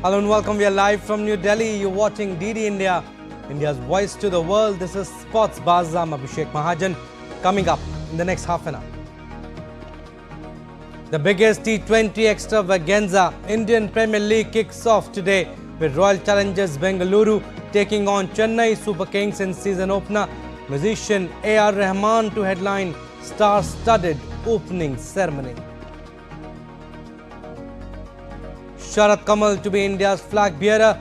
Hello and welcome. We are live from New Delhi. You're watching DD India, India's voice to the world. This is Sports Buzz. I'm Abhishek Mahajan. Coming up in the next half an hour, the biggest T20 extravaganza, Indian Premier League kicks off today with Royal Challengers Bengaluru taking on Chennai Super Kings in season opener. Musician A.R. Rahman to headline star-studded opening ceremony. Sharath Kamal to be India's flag bearer.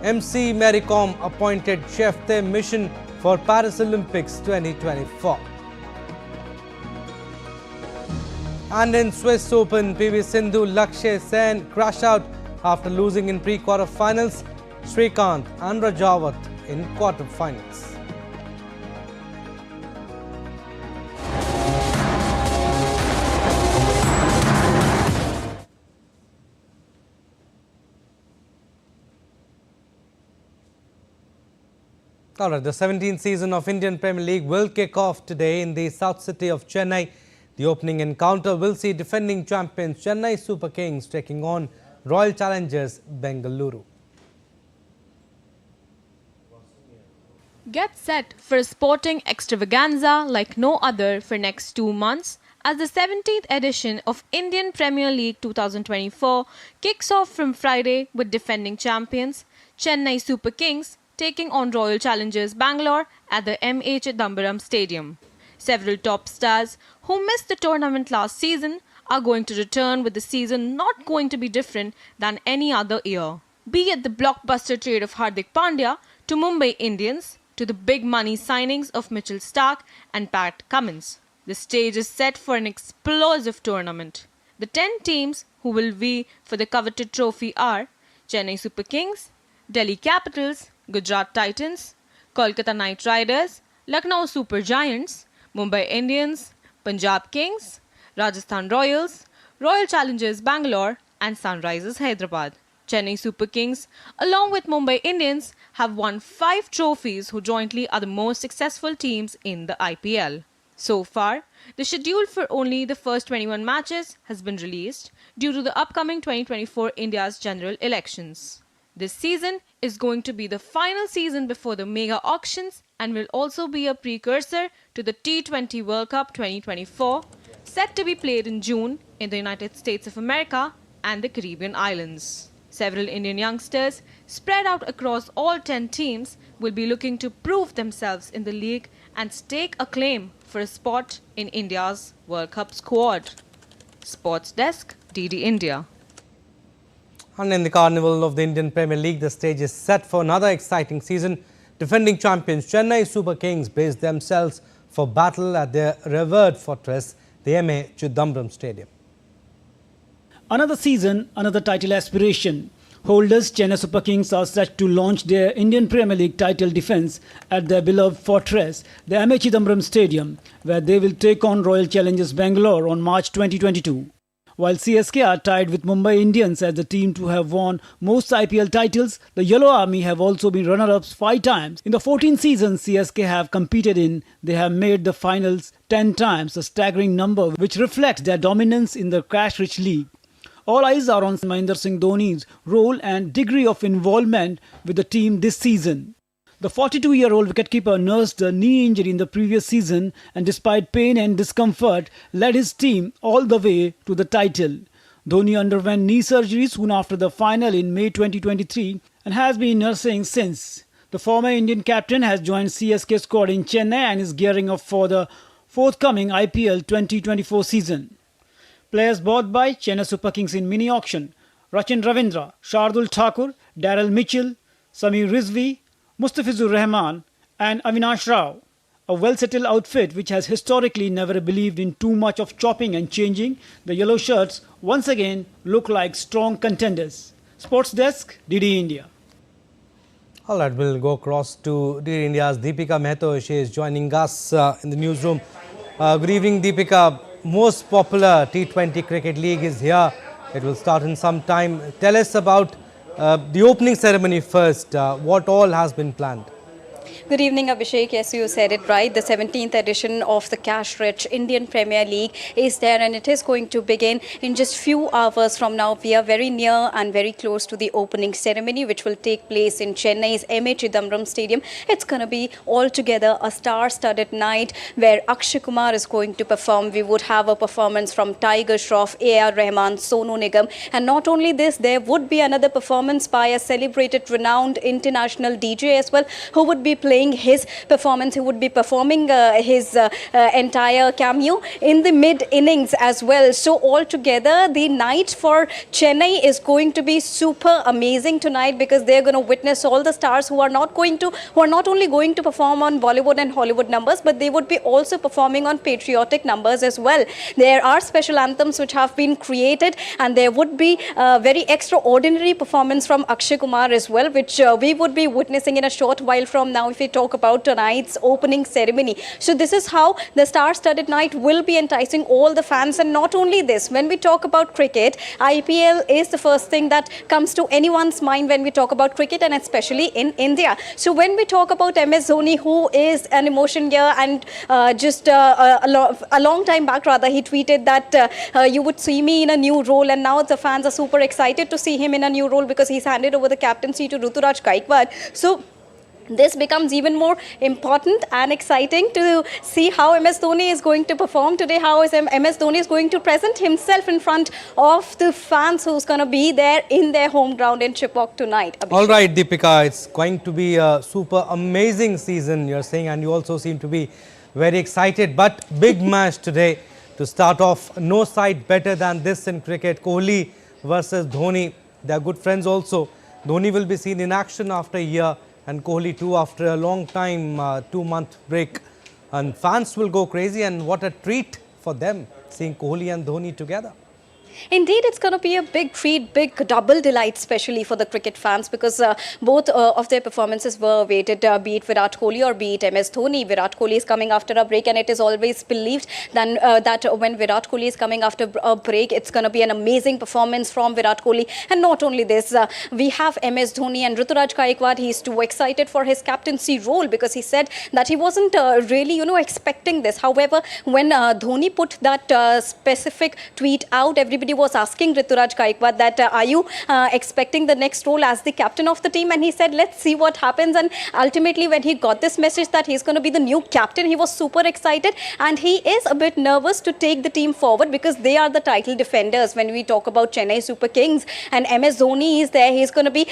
MC Mary Kom appointed chef de mission for Paris Olympics 2024. And in Swiss Open, PV Sindhu, Lakshya Sen crash out after losing in pre-quarterfinals. Srikanth and Rajawat in quarterfinals. Alright, the 17th season of Indian Premier League will kick off today in the south city of Chennai. The opening encounter will see defending champions Chennai Super Kings taking on Royal Challengers Bengaluru. Get set for a sporting extravaganza like no other for next 2 months as the 17th edition of Indian Premier League 2024 kicks off from Friday with defending champions Chennai Super Kings taking on Royal Challengers Bangalore at the M.A. Chidambaram Stadium. Several top stars who missed the tournament last season are going to return, with the season not going to be different than any other year. Be it the blockbuster trade of Hardik Pandya to Mumbai Indians to the big money signings of Mitchell Starc and Pat Cummins, the stage is set for an explosive tournament. The 10 teams who will vie for the coveted trophy are Chennai Super Kings, Delhi Capitals, Gujarat Titans, Kolkata Knight Riders, Lucknow Super Giants, Mumbai Indians, Punjab Kings, Rajasthan Royals, Royal Challengers Bangalore and Sunrisers Hyderabad. Chennai Super Kings, along with Mumbai Indians, have won 5 trophies who jointly are the most successful teams in the IPL. So far, the schedule for only the first 21 matches has been released due to the upcoming 2024 India's general elections. This season is going to be the final season before the mega auctions and will also be a precursor to the T20 World Cup 2024, set to be played in June in the United States of America and the Caribbean islands. Several Indian youngsters spread out across all 10 teams will be looking to prove themselves in the league and stake a claim for a spot in India's World Cup squad. Sports Desk, DD India. And in the carnival of the Indian Premier League, the stage is set for another exciting season. Defending champions Chennai Super Kings base themselves for battle at their revered fortress, the M.A. Chidambaram Stadium. Another season, another title aspiration. Holders Chennai Super Kings are set to launch their Indian Premier League title defence at their beloved fortress, the M.A. Chidambaram Stadium, where they will take on Royal Challengers Bangalore on March 2022. While CSK are tied with Mumbai Indians as the team to have won most IPL titles, the Yellow Army have also been runner-ups 5 times. In the 14 seasons CSK have competed in, they have made the finals 10 times, a staggering number which reflects their dominance in the cash-rich league. All eyes are on Mahendra Singh Dhoni's role and degree of involvement with the team this season. The 42-year-old wicketkeeper nursed a knee injury in the previous season and despite pain and discomfort led his team all the way to the title. Dhoni underwent knee surgery soon after the final in May 2023 and has been nursing since. The former Indian captain has joined CSK squad in Chennai and is gearing up for the forthcoming IPL 2024 season. Players bought by Chennai Super Kings in mini auction: Rachin Ravindra, Shardul Thakur, Daryl Mitchell, Samir Rizvi, Mustafizur Rahman and Avinash Rao. A well-settled outfit which has historically never believed in too much of chopping and changing, the yellow shirts once again look like strong contenders. Sports Desk, DD India. Alright, we'll go across to DD India's Deepika Mehto. She is joining us in the newsroom. Good evening, Deepika. Most popular T20 cricket league is here. It will start in some time. Tell us about the opening ceremony first. What all has been planned? Good evening, Abhishek. Yes, you said it right. The 17th edition of the cash-rich Indian Premier League is there, and it is going to begin in just few hours from now. We are very near and very close to the opening ceremony, which will take place in Chennai's M.A. Chidambaram Stadium. It's going to be altogether a star-studded night where Akshay Kumar is going to perform. We would have a performance from Tiger Shroff, A.R. Rahman, Sonu Nigam, and not only this, there would be another performance by a celebrated, renowned international DJ as well, who would be playing his performance. He would be performing his entire cameo in the mid-innings as well. So altogether, the night for Chennai is going to be super amazing tonight, because they're going to witness all the stars who are not only going to perform on Bollywood and Hollywood numbers, but they would be also performing on patriotic numbers as well. There are special anthems which have been created, and there would be a very extraordinary performance from Akshay Kumar as well, which we would be witnessing in a short while from now if we talk about tonight's opening ceremony. So this is how the star-studded night will be enticing all the fans. And not only this, when we talk about cricket, IPL is the first thing that comes to anyone's mind when we talk about cricket, and especially in India. So when we talk about MS Dhoni, who is an emotion here, and just a long time back rather, he tweeted that you would see me in a new role, and now the fans are super excited to see him in a new role because he's handed over the captaincy to Ruturaj Gaikwad. So this becomes even more important and exciting to see how MS Dhoni is going to perform today, how MS Dhoni is going to present himself in front of the fans who's going to be there in their home ground in Chepauk tonight. Abhishek. All right, Deepika, it's going to be a super amazing season, you're saying, and you also seem to be very excited. But big match today to start off. No side better than this in cricket. Kohli versus Dhoni. They are good friends also. Dhoni will be seen in action after a year, and Kohli too after a long time, 2-month break. And fans will go crazy, and what a treat for them seeing Kohli and Dhoni together. Indeed, it's going to be a big treat, big double delight, especially for the cricket fans, because both of their performances were awaited, be it Virat Kohli or be it MS Dhoni. Virat Kohli is coming after a break, and it is always believed that when Virat Kohli is coming after a break, it's going to be an amazing performance from Virat Kohli. And not only this, we have MS Dhoni and Ruturaj Gaikwad. He's too excited for his captaincy role, because he said that he wasn't really, expecting this. However, when Dhoni put that specific tweet out, everybody was asking Ruturaj Gaikwad that are you expecting the next role as the captain of the team, and he said let's see what happens. And ultimately, when he got this message that he's going to be the new captain, he was super excited, and he is a bit nervous to take the team forward, because they are the title defenders when we talk about Chennai Super Kings. And MS Dhoni is there. He's going to be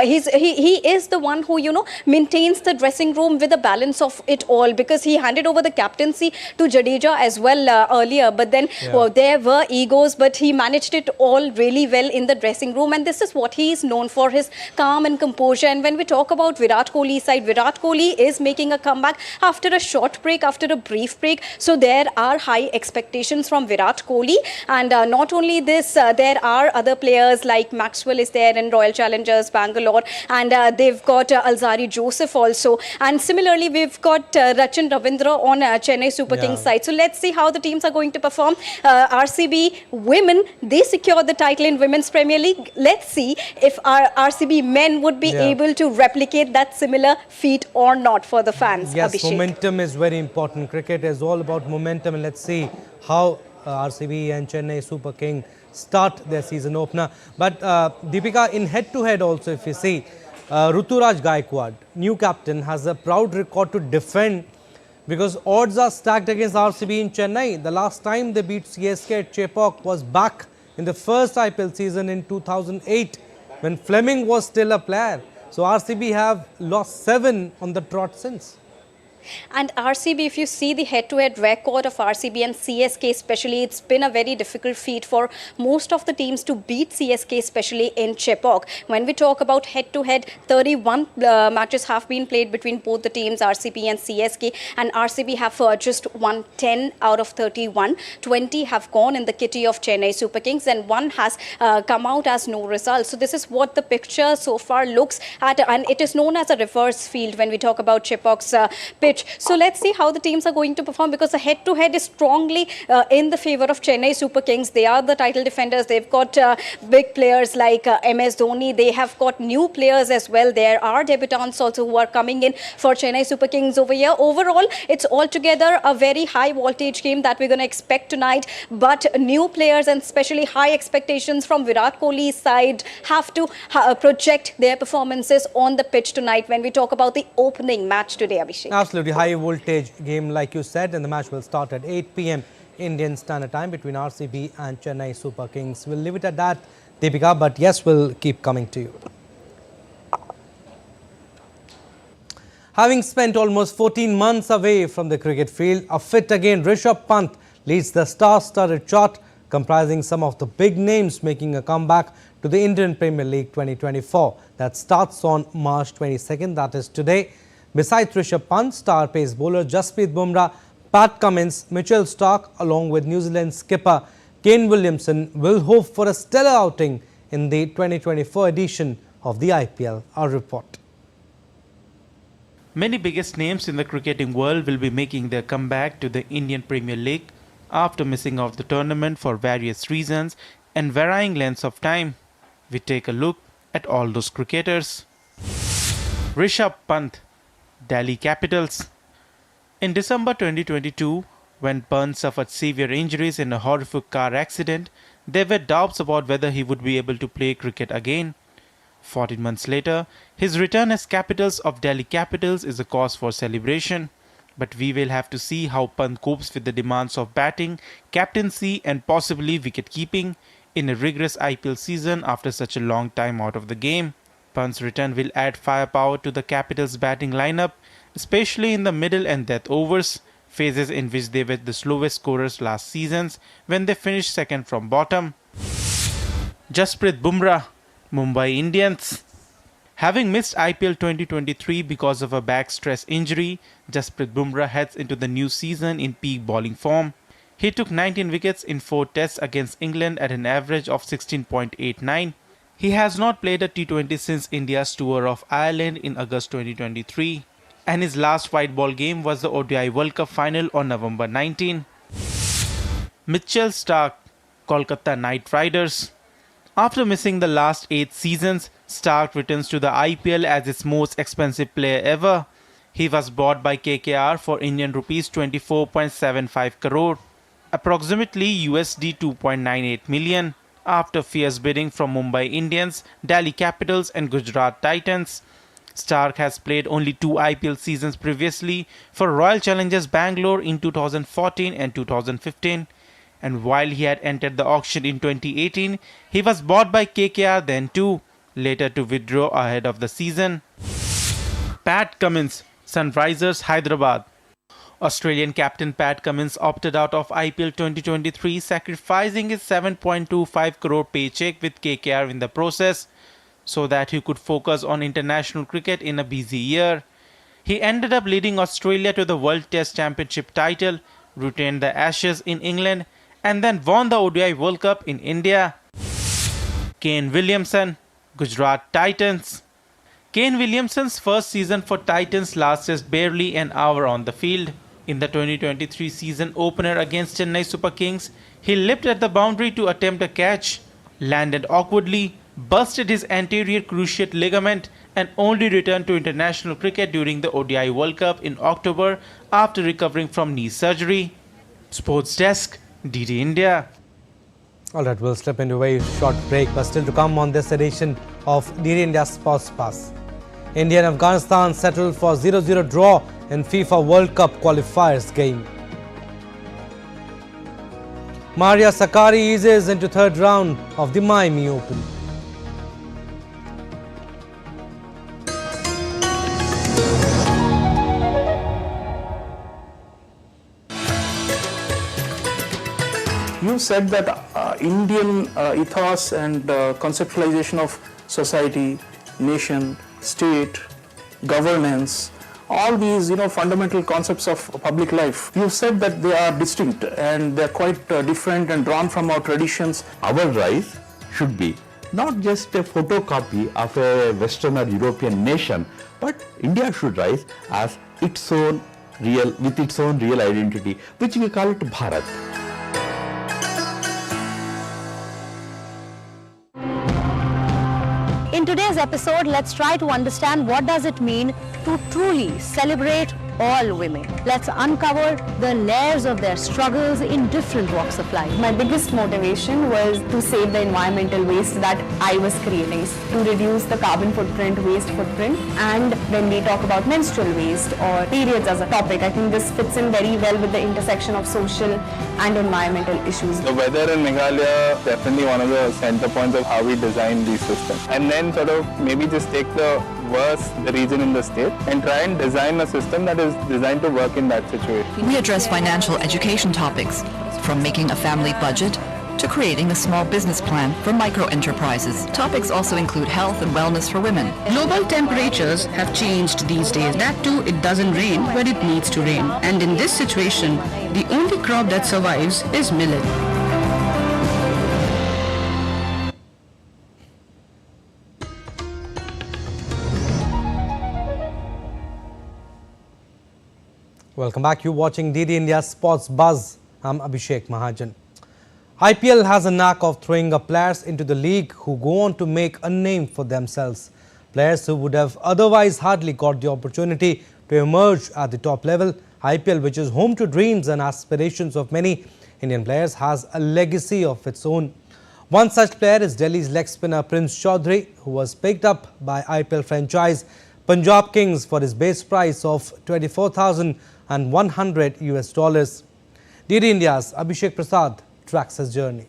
he is the one who maintains the dressing room with a balance of it all, because he handed over the captaincy to Jadeja as well earlier, but then there were egos, but he managed it all really well in the dressing room, and this is what he is known for, his calm and composure. And when we talk about Virat Kohli's side, Virat Kohli is making a comeback after a short break, after a brief break. So there are high expectations from Virat Kohli, and not only this, there are other players like Maxwell is there in Royal Challengers Bangalore, and they've got Alzari Joseph also, and similarly we've got Rachin Ravindra on Chennai Super Kings side. So let's see how the teams are going to perform. RCB women, they secured the title in Women's Premier League. Let's see if our RCB men would be able to replicate that similar feat or not for the fans. Yes, Abhishek. Momentum is very important. Cricket is all about momentum, and let's see how RCB and Chennai Super King start their season opener. But Deepika, in head-to-head also, if you see, Ruturaj Gaikwad, new captain, has a proud record to defend, because odds are stacked against RCB in Chennai. The last time they beat CSK at Chepauk was back in the first IPL season in 2008, when Fleming was still a player. So RCB have lost 7 on the trot since. And RCB, if you see the head-to-head record of RCB and CSK especially, it's been a very difficult feat for most of the teams to beat CSK, especially in Chepauk. When we talk about head-to-head, 31 matches have been played between both the teams, RCB and CSK, and RCB have just won 10 out of 31. 20 have gone in the kitty of Chennai Super Kings, and 1 has come out as no result. So this is what the picture so far looks at, and it is known as a reverse field when we talk about Chepauk's pitch. pitch. So let's see how the teams are going to perform, because the head-to-head is strongly in the favor of Chennai Super Kings. They are the title defenders. They've got big players like MS Dhoni. They have got new players as well. There are debutants also who are coming in for Chennai Super Kings over here. Overall, it's altogether a very high voltage game that we're going to expect tonight. But new players and especially high expectations from Virat Kohli's side have to project their performances on the pitch tonight when we talk about the opening match today, Abhishek. Absolutely high voltage game, like you said, and the match will start at 8 p.m. Indian Standard Time between RCB and Chennai Super Kings. We'll leave it at that, Deepika, but yes, we'll keep coming to you. Having spent almost 14 months away from the cricket field, a fit again Rishabh Pant leads the star-studded chart, comprising some of the big names making a comeback to the Indian Premier League 2024. That starts on March 22nd, that is today. Besides Rishabh Pant, star pace bowler Jasprit Bumrah, Pat Cummins, Mitchell Starc along with New Zealand skipper Kane Williamson will hope for a stellar outing in the 2024 edition of the IPL. Our report. Many biggest names in the cricketing world will be making their comeback to the Indian Premier League after missing off the tournament for various reasons and varying lengths of time. We take a look at all those cricketers. Rishabh Pant, Delhi Capitals. In December 2022, when Pant suffered severe injuries in a horrific car accident, there were doubts about whether he would be able to play cricket again. 14 months later, his return as Capitals of Delhi Capitals is a cause for celebration. But we will have to see how Pant copes with the demands of batting, captaincy and possibly wicket-keeping in a rigorous IPL season after such a long time out of the game. Pant's return will add firepower to the Capitals' batting lineup, especially in the middle and death overs, phases in which they were the slowest scorers last seasons when they finished second from bottom. Jasprit Bumrah, Mumbai Indians. Having missed IPL 2023 because of a back stress injury, Jasprit Bumrah heads into the new season in peak bowling form. He took 19 wickets in 4 tests against England at an average of 16.89. He has not played a T20 since India's tour of Ireland in August 2023. And his last white ball game was the ODI World Cup final on November 19. Mitchell Starc, Kolkata Knight Riders. After missing the last 8 seasons, Starc returns to the IPL as its most expensive player ever. He was bought by KKR for Indian rupees 24.75 crore, approximately USD 2.98 million, after fierce bidding from Mumbai Indians, Delhi Capitals and Gujarat Titans. Starc has played only 2 IPL seasons previously for Royal Challengers Bangalore in 2014 and 2015. And while he had entered the auction in 2018, he was bought by KKR then too, later to withdraw ahead of the season. Pat Cummins, Sunrisers Hyderabad. Australian captain Pat Cummins opted out of IPL 2023, sacrificing his 7.25 crore paycheck with KKR in the process, so that he could focus on international cricket in a busy year. He ended up leading Australia to the World Test Championship title, retained the Ashes in England, and then won the ODI World Cup in India. Kane Williamson, Gujarat Titans. Kane Williamson's first season for Titans lasted barely an hour on the field. In the 2023 season opener against Chennai Super Kings, he leapt at the boundary to attempt a catch, landed awkwardly, busted his anterior cruciate ligament, and only returned to international cricket during the ODI World Cup in October after recovering from knee surgery. Sports Desk, DD India. Alright, we'll slip into a very short break, but still to come on this edition of DD India Sports Pass. India and Afghanistan settled for 0-0 draw in FIFA World Cup qualifiers game. Maria Sakkari eases into third round of the Miami Open. You said that Indian ethos and conceptualization of society, nation, state, governance, all these fundamental concepts of public life, you said that they are distinct and they are quite different and drawn from our traditions. Our rise should be not just a photocopy of a Western or European nation, but India should rise as its own with its own real identity, which we call it Bharat. In today's episode, let's try to understand what does it mean to truly celebrate all women. Let's uncover the layers of their struggles in different walks of life. My biggest motivation was to save the environmental waste that I was creating, to reduce the carbon footprint, waste footprint. And when we talk about menstrual waste or periods as a topic, I think this fits in very well with the intersection of social and environmental issues. The weather in Meghalaya definitely one of the center points of how we design these systems. And then sort of maybe just take the region in the state and try and design a system that is designed to work in that situation. We address financial education topics, from making a family budget to creating a small business plan for micro-enterprises. Topics also include health and wellness for women. Global temperatures have changed these days. That too, it doesn't rain where it needs to rain. And in this situation, the only crop that survives is millet. Welcome back. You're watching DD India Sports Buzz. I'm Abhishek Mahajan. IPL has a knack of throwing up players into the league who go on to make a name for themselves. Players who would have otherwise hardly got the opportunity to emerge at the top level. IPL, which is home to dreams and aspirations of many Indian players, has a legacy of its own. One such player is Delhi's leg spinner Prince Chaudhary, who was picked up by IPL franchise Punjab Kings for his base price of $24,100 US. DD India's Abhishek Prasad tracks his journey.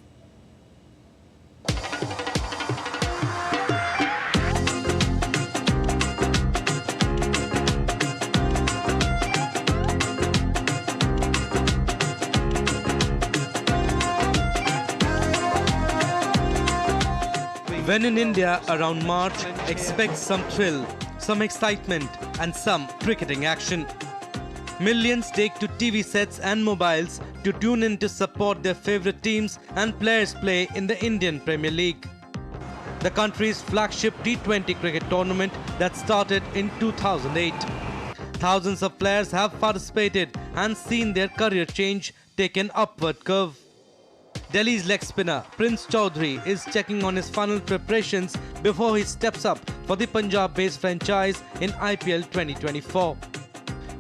When in India around March, expect some thrill, some excitement and some cricketing action. Millions take to TV sets and mobiles to tune in to support their favourite teams and players play in the Indian Premier League. The country's flagship T20 cricket tournament that started in 2008. Thousands of players have participated and seen their career change take an upward curve. Delhi's leg spinner Prince Chaudhary is checking on his final preparations before he steps up for the Punjab-based franchise in IPL 2024.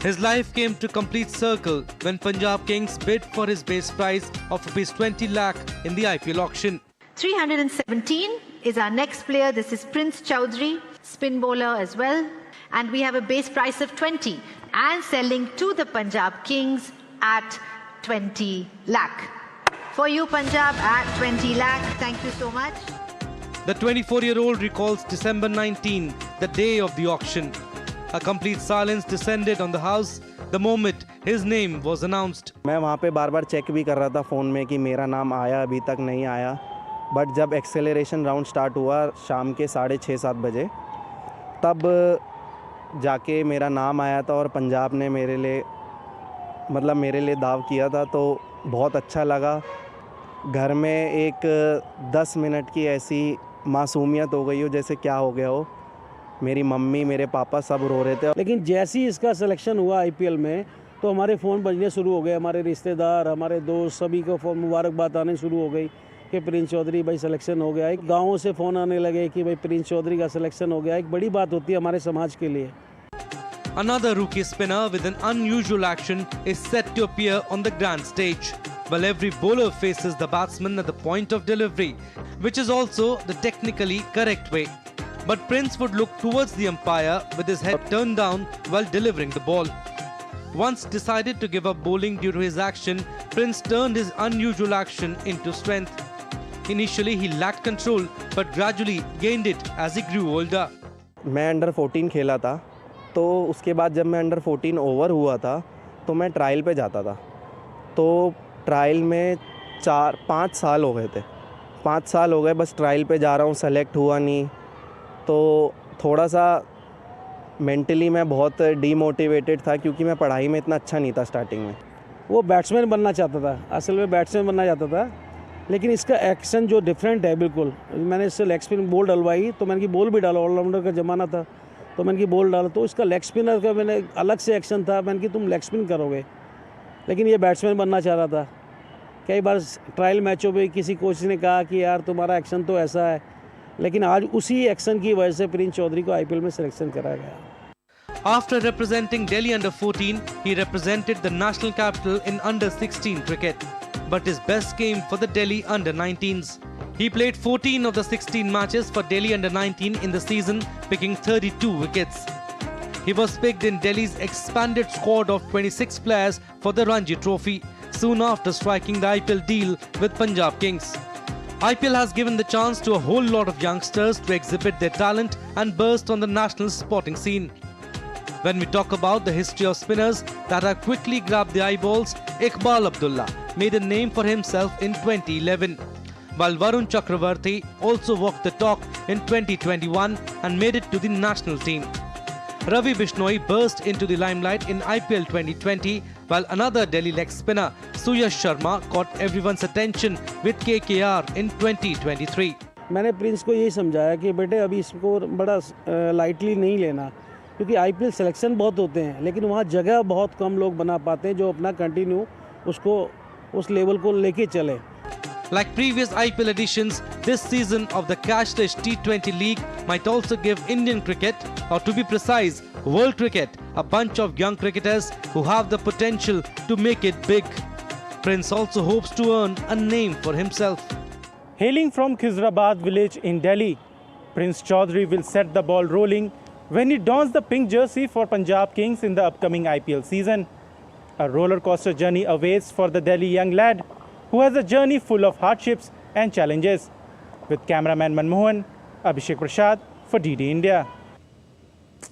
His life came to complete circle when Punjab Kings bid for his base price of ₹20 lakh in the IPL auction. 317 is our next player. This is Prince Chaudhary, spin bowler as well. And we have a base price of 20 and selling to the Punjab Kings at 20 lakh. For you, Punjab, at 20 lakh. Thank you so much. The 24-year-old recalls December 19, the day of the auction. A complete silence descended on the house the moment his name was announced. मैं वहाँ पे बार-बार check भी कर रहा था phone में कि मेरा नाम आया, अभी तक नहीं आया. बट जब एक्सेलरेशन राउंड स्टार्ट हुआ शाम के 6:30-7 बजे, तब जाके मेरा नाम आया था और पंजाब ने मेरे लिए दाव किया था, तो बहुत अच्छा लगा. घर में एक 10 मिनट की ऐसी मासूमियत हो गई हो जैसे क्या हो गया हो. मेरी मम्मी, मेरे पापा सब रो रहे थे. लेकिन जैसे ही इसका सिलेक्शन हुआ आईपीएल में, तो हमारे फ़ोन बजने शुरू हो गए. हमारे रिश्तेदार, हमारे दोस्त, सभी को फ़ोन मुबारकबाद आने शुरू हो गई कि प्रिंस चौधरी भाई सिलेक्शन हो गया. एक गाँव से फ़ोन आने लगे कि भाई प्रिंस चौधरी का सिलेक्शन हो गया. एक बड़ी बात होती है हमारे समाज के लिए. Another rookie spinner with an unusual action is set to appear on the grand stage. While every bowler faces the batsman at the point of delivery, which is also the technically correct way. But Prince would look towards the umpire with his head turned down while delivering the ball. Once decided to give up bowling due to his action, Prince turned his unusual action into strength. Initially he lacked control, but gradually gained it as he grew older. मैं under 14 खेला था, तो उसके बाद जब मैं under 14 over हुआ था, तो मैं ट्रायल पे जाता था. तो ट्रायल में 4-5 साल हो गए थे. 5 साल हो गए बस ट्रायल पे जा रहा हूँ, सेलेक्ट हुआ नहीं. तो थोड़ा सा मेंटली मैं बहुत डीमोटिवेटेड था क्योंकि मैं पढ़ाई में इतना अच्छा नहीं था स्टार्टिंग में. वो बैट्समैन बनना चाहता था, असल में बैट्समैन बनना चाहता था. लेकिन इसका एक्शन जो डिफरेंट है बिल्कुल. मैंने इससे लेग स्पिन बॉल डलवाई, तो मैंने कि बॉल भी डाला, ऑलराउंडर का ज़माना था, तो मैंने कि बॉल डाला, तो इसका लेग स्पिनर का मैंने अलग से एक्शन था, मैंने कि तुम लेग स्पिन करोगे, लेकिन ये बैट्समैन बनना चाह रहा था। कई बार ट्रायल मैचों पे किसी कोच ने कहा कि यार तुम्हारा एक्शन तो ऐसा है, लेकिन आज उसी एक्शन की वजह से प्रिंस चौधरी को आईपीएल में सिलेक्शन कराया गया। After representing Delhi under 14, he represented the national capital in under 16 cricket. But his best came for the Delhi under 19s. He played 14 of the 16 matches for Delhi under 19 in the season, picking 32 wickets. He was picked in Delhi's expanded squad of 26 players for the Ranji Trophy, soon after striking the IPL deal with Punjab Kings. IPL has given the chance to a whole lot of youngsters to exhibit their talent and burst on the national sporting scene. When we talk about the history of spinners that have quickly grabbed the eyeballs, Iqbal Abdullah made a name for himself in 2011, while Varun Chakravarti also walked the talk in 2021 and made it to the national team. Ravi Bishnoi burst into the limelight in IPL 2020, while another Delhi leg spinner, Suyash Sharma, caught everyone's attention with KKR in 2023. मैंने Prince को यही समझाया कि बेटे अभी इसको बड़ा lightly नहीं लेना, क्योंकि आईपीएल सिलेक्शन बहुत होते हैं, लेकिन वहाँ जगह बहुत कम लोग बना पाते हैं जो अपना कंटिन्यू उसको उस लेवल को लेके चले। Like previous IPL editions, this season of the cashless T20 League might also give Indian cricket, or to be precise, world cricket, a bunch of young cricketers who have the potential to make it big. Prince also hopes to earn a name for himself. Hailing from Khizrabad village in Delhi, Prince Chaudhary will set the ball rolling when he dons the pink jersey for Punjab Kings in the upcoming IPL season. A roller coaster journey awaits for the Delhi young lad, who has a journey full of hardships and challenges. With cameraman Manmohan, Abhishek Prasad for DD India.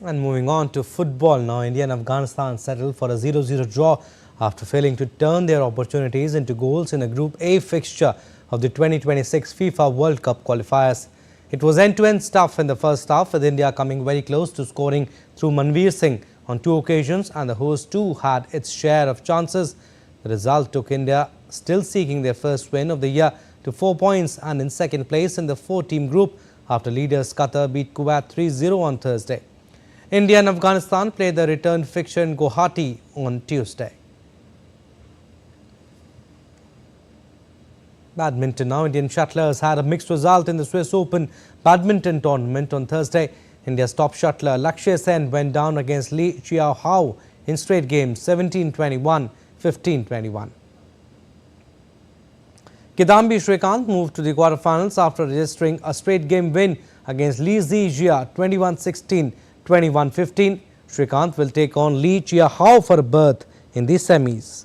And moving on to football now, India and Afghanistan settled for a 0-0 draw after failing to turn their opportunities into goals in a Group A fixture of the 2026 FIFA World Cup qualifiers. It was end-to-end stuff in the first half, with India coming very close to scoring through Manveer Singh on 2 occasions, and the host too had its share of chances. The result took India, still seeking their first win of the year, to 4 points and in second place in the 4-team group after leaders Qatar beat Kuwait 3-0 on Thursday. India and Afghanistan played the return fixture in Guwahati on Tuesday. Badminton now. Indian shuttlers had a mixed result in the Swiss Open badminton tournament on Thursday. India's top shuttler Lakshya Sen went down against Li Chiao-hao in straight games 17-21, 15-21. Kidambi Shrikant moved to the quarterfinals after registering a straight game win against Li Zijia 21-16, 21-15. Shrikant will take on Li Chiao-hao for a berth in the semis.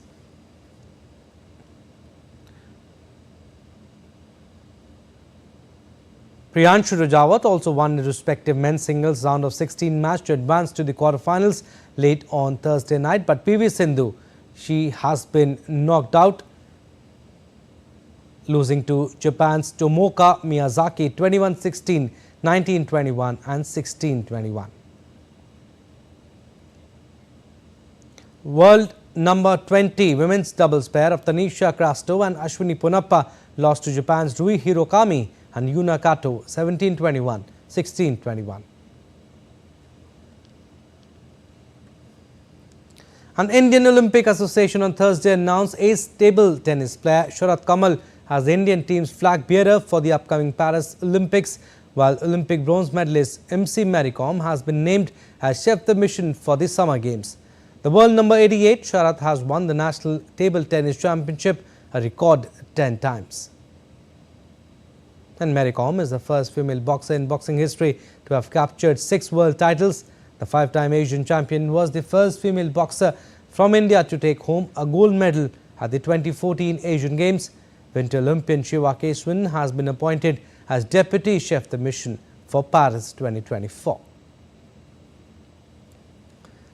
Priyanshu Rajawat also won the respective men's singles round of 16 match to advance to the quarterfinals late on Thursday night. But PV Sindhu, she has been knocked out, losing to Japan's Tomoka Miyazaki 21-16, 19-21 and 16-21. World number 20 women's doubles pair of Tanisha Krasto and Ashwini Ponappa lost to Japan's Rui Hirokami and Yuna Kato 17-21, 16-21. An Indian Olympic Association on Thursday announced ace table tennis player Sharath Kamal as the Indian team's flag bearer for the upcoming Paris Olympics, while Olympic bronze medalist MC Mary Kom has been named as chef de mission for the Summer Games. The world number 88, Sharath, has won the National Table Tennis Championship a record 10 times. And Mary Kom is the first female boxer in boxing history to have captured 6 world titles. The 5-time Asian champion was the first female boxer from India to take home a gold medal at the 2014 Asian Games. Winter Olympian Shiva Keswan has been appointed as Deputy Chef de Mission for Paris 2024.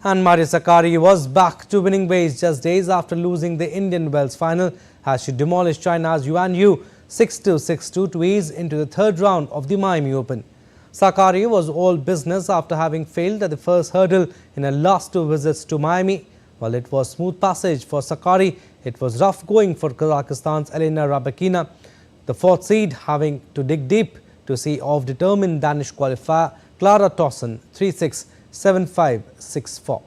And Maria Sakkari was back to winning ways just days after losing the Indian Wells final as she demolished China's Yuan Yu 6-2, 6-2 to ease into the third round of the Miami Open. Sakkari was all business after having failed at the first hurdle in her last 2 visits to Miami. While it was smooth passage for Sakkari, it was rough going for Kazakhstan's Elena Rybakina, the 4th seed, having to dig deep to see off determined Danish qualifier Clara Tauson 3-6, 7564.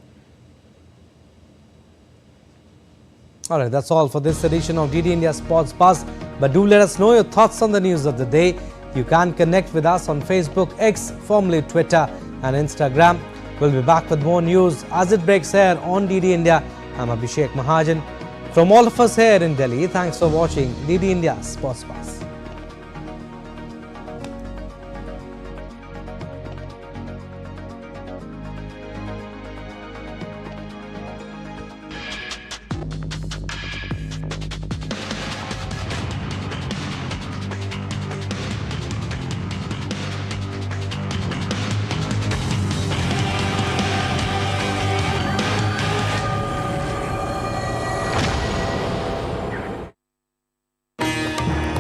Alright, that's all for this edition of DD India Sports Pass. But do let us know your thoughts on the news of the day. You can connect with us on Facebook, X, formerly Twitter and Instagram. We'll be back with more news as it breaks here on DD India. I'm Abhishek Mahajan. From all of us here in Delhi, thanks for watching DD India Sports Pass.